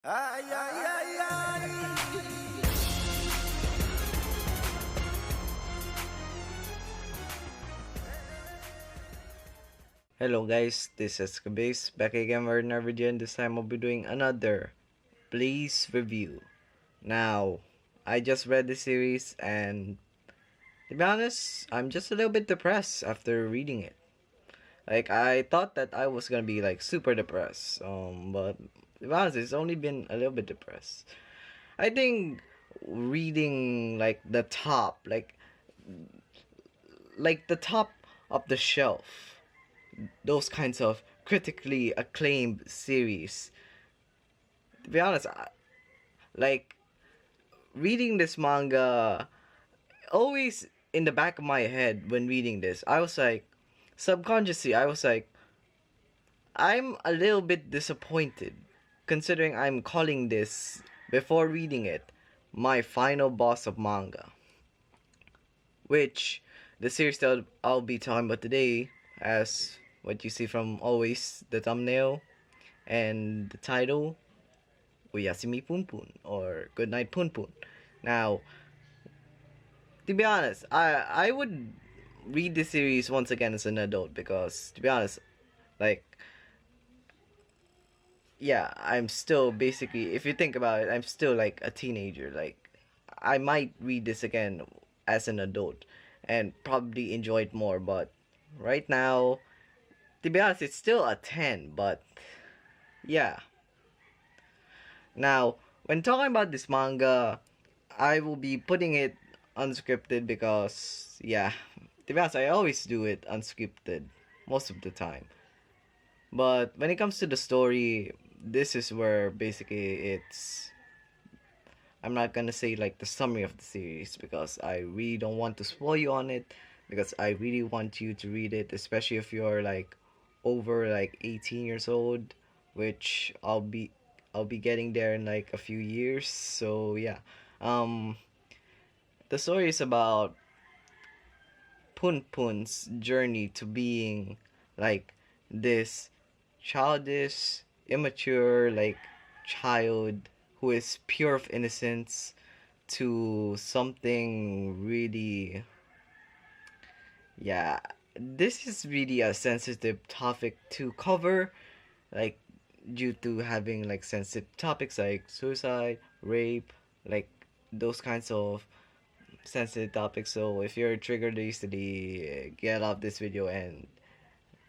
Ay, ay, ay, ay. Hello guys, this is Kabase, back again with another video, and this time I'll be doing another Please review. Now, I just read the series and to be honest, I'm just a little bit depressed after reading it. Like, I thought that I was gonna be like super depressed, but to be honest, it's only been a little bit depressed. I think reading like the top of the shelf, those kinds of critically acclaimed series. To be honest, like reading this manga, always in the back of my head when reading this, I was like, subconsciously, I was like, I'm a little bit disappointed considering I'm calling this, before reading it, my final boss of manga. Which the series that I'll be talking about today, as what you see from always the thumbnail and the title, Oyasumi Punpun or Goodnight Punpun. Now, to be honest, I would read this series once again as an adult because, to be honest, like, yeah, I'm still basically, if you think about it, I'm still like a teenager. Like, I might read this again as an adult and probably enjoy it more, but right now, to be honest, it's still a 10, but yeah. Now, when talking about this manga, I will be putting it unscripted because, yeah, to be honest, I always do it unscripted most of the time. But when it comes to the story, this is where basically it's. I'm not gonna say like the summary of the series because I really don't want to spoil you on it because I really want you to read it, especially if you're like over like 18 years old, which I'll be getting there in like a few years. So yeah. Um the story is about Punpun's journey to being like this childish, immature, like child who is pure of innocence to something really, yeah, this is really a sensitive topic to cover, like due to having like sensitive topics like suicide, rape, like those kinds of sensitive topics. So if you're triggered easily, get off this video and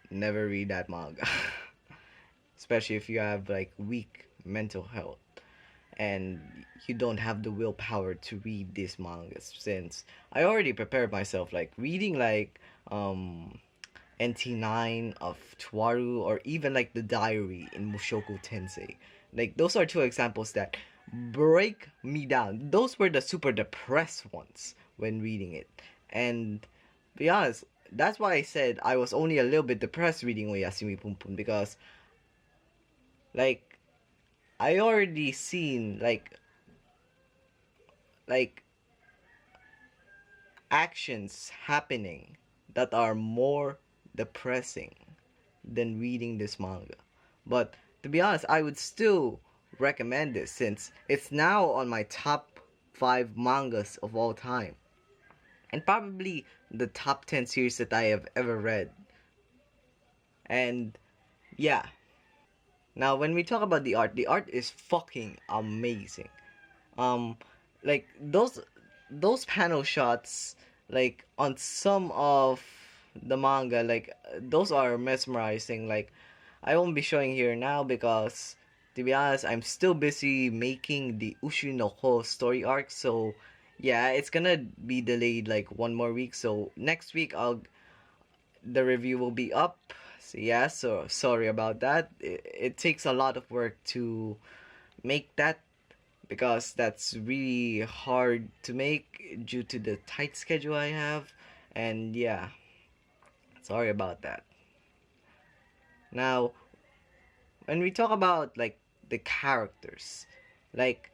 never read that manga. Especially if you have like weak mental health and you don't have the willpower to read these mangas, since I already prepared myself like reading like NT9 of Tuaru, or even like the diary in Mushoku Tensei. Like those are two examples that break me down. Those were the super depressed ones when reading it. And be honest, that's why I said I was only a little bit depressed reading Oyasumi Punpun, because like I already seen like actions happening that are more depressing than reading this manga. But to be honest, I would still recommend this since it's now on my top 5 mangas of all time. And probably the top 10 series that I have ever read. And yeah. Now when we talk about the art is fucking amazing. Um like those panel shots like on some of the manga, like those are mesmerizing. Like I won't be showing here now because to be honest, I'm still busy making the Ushi no Ko story arc. So yeah, it's gonna be delayed like one more week. So next week the review will be up. So yeah, so sorry about that. It takes a lot of work to make that because that's really hard to make due to the tight schedule I have. And yeah, sorry about that. Now, when we talk about like the characters, like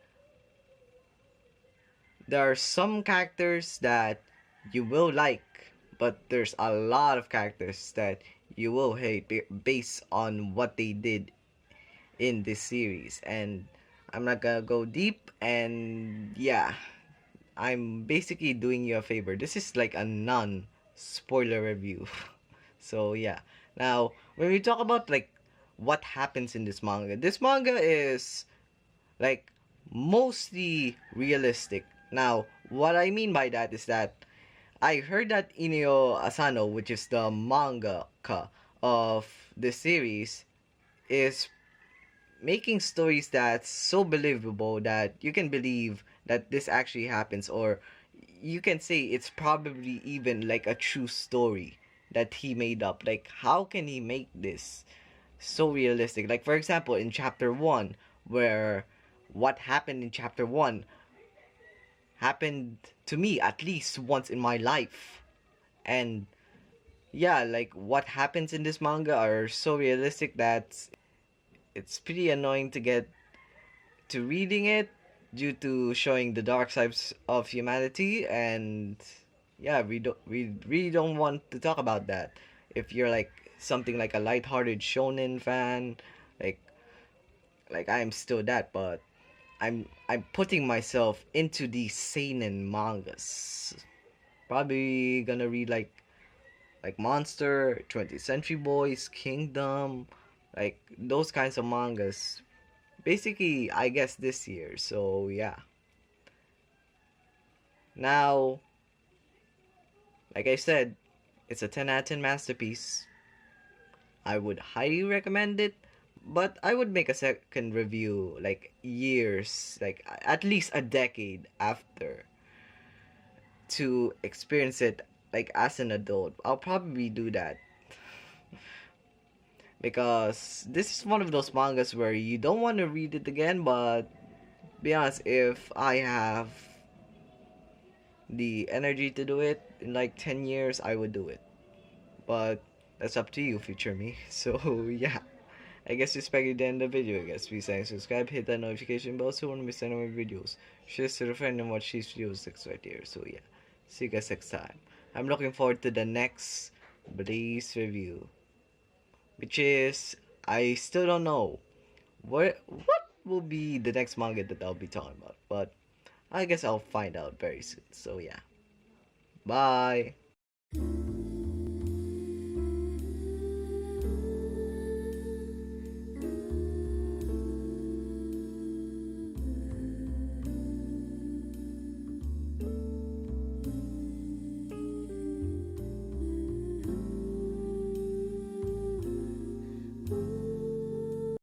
there are some characters that you will like, but there's a lot of characters that you will hate based on what they did in this series. And I'm not gonna go deep, and yeah, I'm basically doing you a favor. This is like a non spoiler review. So yeah. Now, when we talk about like what happens in this manga is like mostly realistic. Now, what I mean by that is that I heard that Inio Asano, which is the mangaka of the series, is making stories that's so believable that you can believe that this actually happens, or you can say it's probably even like a true story that he made up. Like, how can he make this so realistic? Like, for example, in chapter 1, where what happened in chapter 1 happened to me at least once in my life. And yeah, like what happens in this manga are so realistic that it's pretty annoying to get to reading it due to showing the dark sides of humanity. And yeah, we really don't want to talk about that. If you're like something like a lighthearted shonen fan, like I'm still that, but I'm putting myself into these seinen mangas. Probably gonna read like Monster, 20th Century Boys, Kingdom, like those kinds of mangas. Basically, I guess this year. So yeah. Now, like I said, it's a 10 out of 10 masterpiece. I would highly recommend it, but I would make a second review like years, like at least a decade after, to experience it like as an adult. I'll probably do that because this is one of those mangas where you don't want to read it again, but be honest, if I have the energy to do it in like 10 years, I would do it. But that's up to you, future me. So yeah, I guess it's back at the end of the video. I guess please like and subscribe, hit that notification bell so you won't miss any of my videos. Share to a friend and watch these videos next right here. So yeah, see you guys next time. I'm looking forward to the next Blaze review, which is I still don't know what will be the next manga that I'll be talking about, but I guess I'll find out very soon. So yeah, bye.